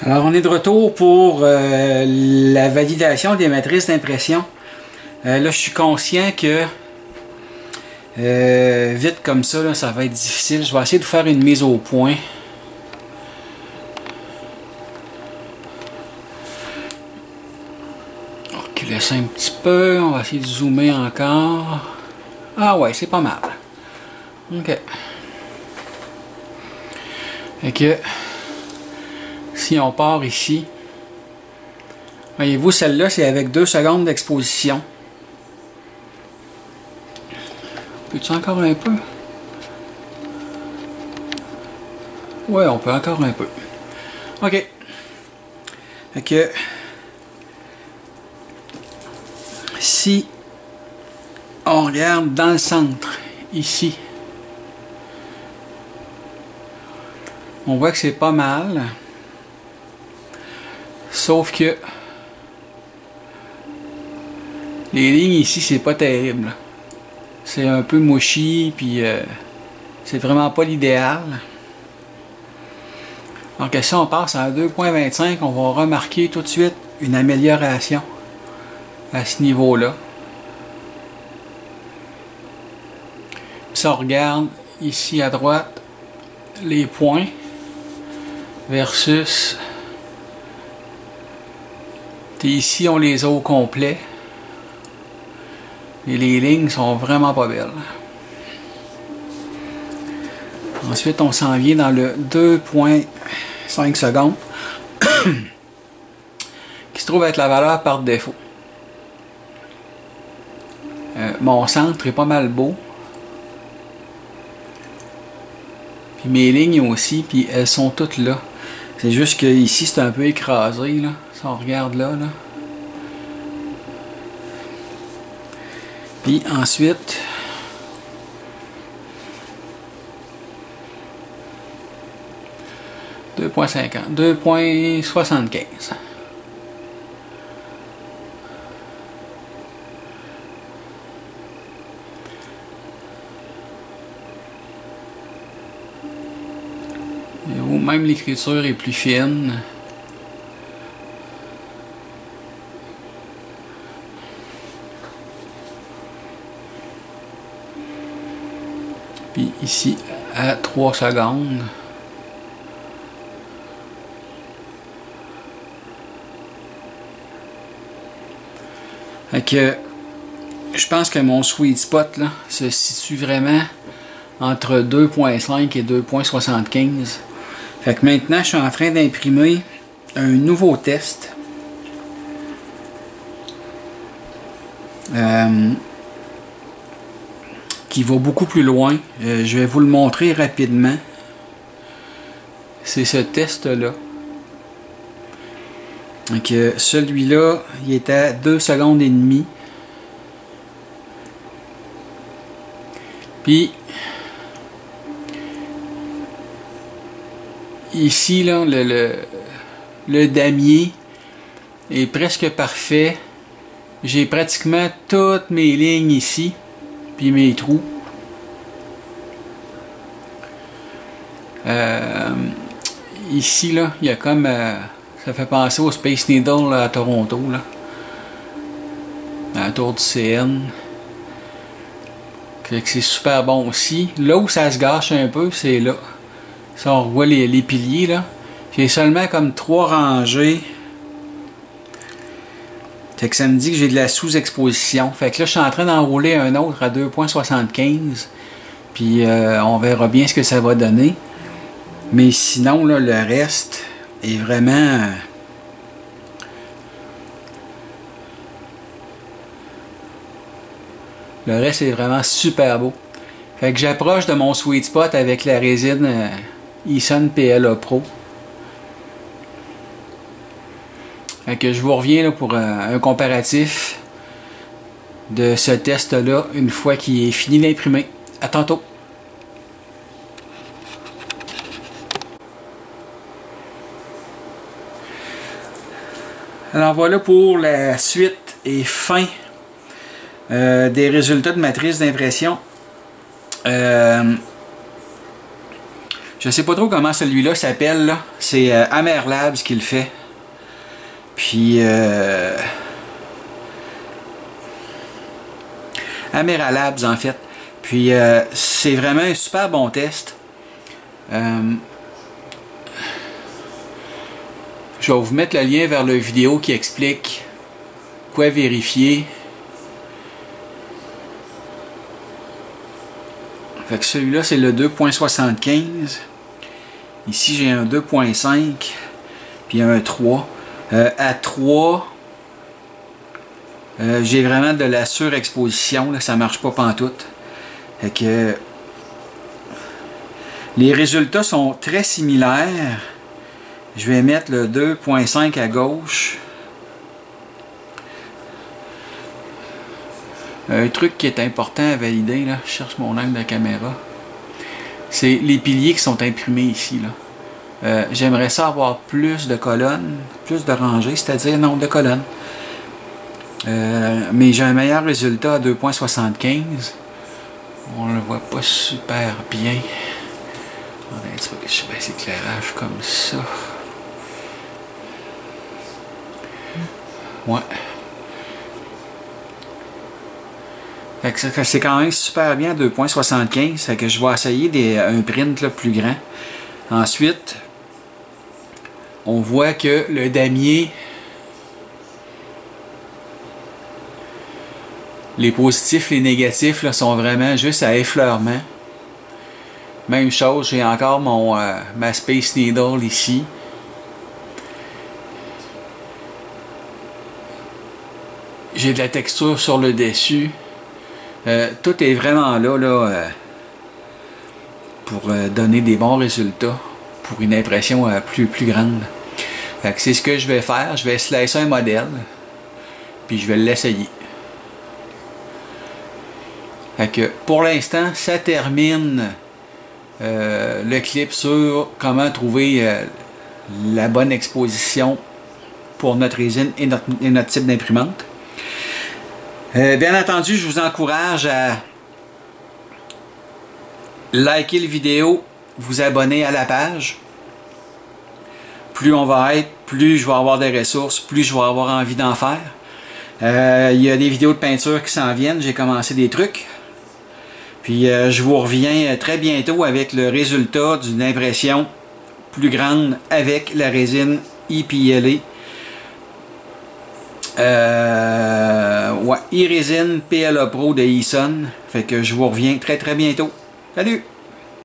Alors on est de retour pour la validation des matrices d'impression. Là je suis conscient que vite comme ça, là, ça va être difficile. Je vais essayer de faire une mise au point. On va reculer ça un petit peu. On va essayer de zoomer encore. Ah ouais, c'est pas mal. Ok. Et que si on part ici, voyez-vous, celle-là, c'est avec 2 secondes d'exposition. Peux-tu encore un peu? Ouais, on peut encore un peu. OK. Fait que si on regarde dans le centre, ici, on voit que c'est pas mal. Sauf que les lignes ici, c'est pas terrible. C'est un peu mushy, puis c'est vraiment pas l'idéal. Donc si on passe à 2.25, on va remarquer tout de suite une amélioration à ce niveau-là. Si on regarde ici à droite les points versus ici on les a au complet et les lignes sont vraiment pas belles. Ensuite on s'en vient dans le 2.5 secondes qui se trouve être la valeur par défaut. Mon centre est pas mal beau, puis mes lignes aussi, puis elles sont toutes là. C'est juste que ici c'est un peu écrasé là. Si on regarde là. Puis ensuite, « 2.50, 2.75. Même l'écriture est plus fine. Puis ici à 3 secondes. Fait que je pense que mon sweet spot là se situe vraiment entre 2.5 et 2.75. Fait que maintenant je suis en train d'imprimer un nouveau test. Qui va beaucoup plus loin. Je vais vous le montrer rapidement. C'est ce test-là. Donc celui-là, il est à 2 secondes et demie. Puis ici là, le damier est presque parfait. J'ai pratiquement toutes mes lignes ici, puis mes trous. Ici là, il y a comme ça fait penser au Space Needle là, à Toronto là, à la tour du CN. C'est super bon aussi. Là où ça se gâche un peu, c'est là. Ça, on revoit les piliers là. J'ai seulement comme 3 rangées. Fait que ça me dit que j'ai de la sous-exposition. Fait que là, je suis en train d'enrouler un autre à 2.75. Puis on verra bien ce que ça va donner. Mais sinon, là, le reste est vraiment... Le reste est vraiment super beau. Fait que j'approche de mon sweet spot avec la résine Eason PLA Pro. Fait que je vous reviens là, pour un comparatif de ce test-là une fois qu'il est fini d'imprimer. À tantôt! Alors voilà pour la suite et fin des résultats de matrice d'impression. Je Je sais pas trop comment celui-là s'appelle. C'est Amerlabs qui le fait. Puis Amerlabs en fait. Puis c'est vraiment un super bon test. Je vais vous mettre le lien vers la vidéo qui explique quoi vérifier. Fait que celui-là c'est le 2.75. Ici j'ai un 2.5 puis un 3. À 3 j'ai vraiment de la surexposition, là, ça marche pas pantoute. Fait que les résultats sont très similaires. Je vais mettre le 2.5 à gauche. Un truc qui est important à valider, là, je cherche mon angle de caméra, c'est les piliers qui sont imprimés ici. J'aimerais ça avoir plus de colonnes, plus de rangées, c'est-à-dire nombre de colonnes. Mais j'ai un meilleur résultat à 2.75. On ne le voit pas super bien. On a un petit peu que je baisse l'éclairage comme ça. Ouais. C'est quand même super bien à 2.75. Fait que je vais essayer un print là, plus grand. Ensuite, on voit que le damier, les positifs, les négatifs là, sont vraiment juste à effleurement. Même chose, j'ai encore ma Space Needle ici. J'ai de la texture sur le dessus. Tout est vraiment là, pour donner des bons résultats pour une impression plus grande. C'est ce que je vais faire. Je vais slicer un modèle puis je vais l'essayer. Pour l'instant, ça termine le clip sur comment trouver la bonne exposition pour notre résine et notre type d'imprimante. Bien entendu, je vous encourage à liker la vidéo, vous abonner à la page. Plus on va être, plus je vais avoir des ressources, plus je vais avoir envie d'en faire. Il y a des vidéos de peinture qui s'en viennent, j'ai commencé des trucs. Puis je vous reviens très bientôt avec le résultat d'une impression plus grande avec la résine EPLA. Ouais, e-résine PLA Pro de Eason. Fait que je vous reviens très bientôt. Salut!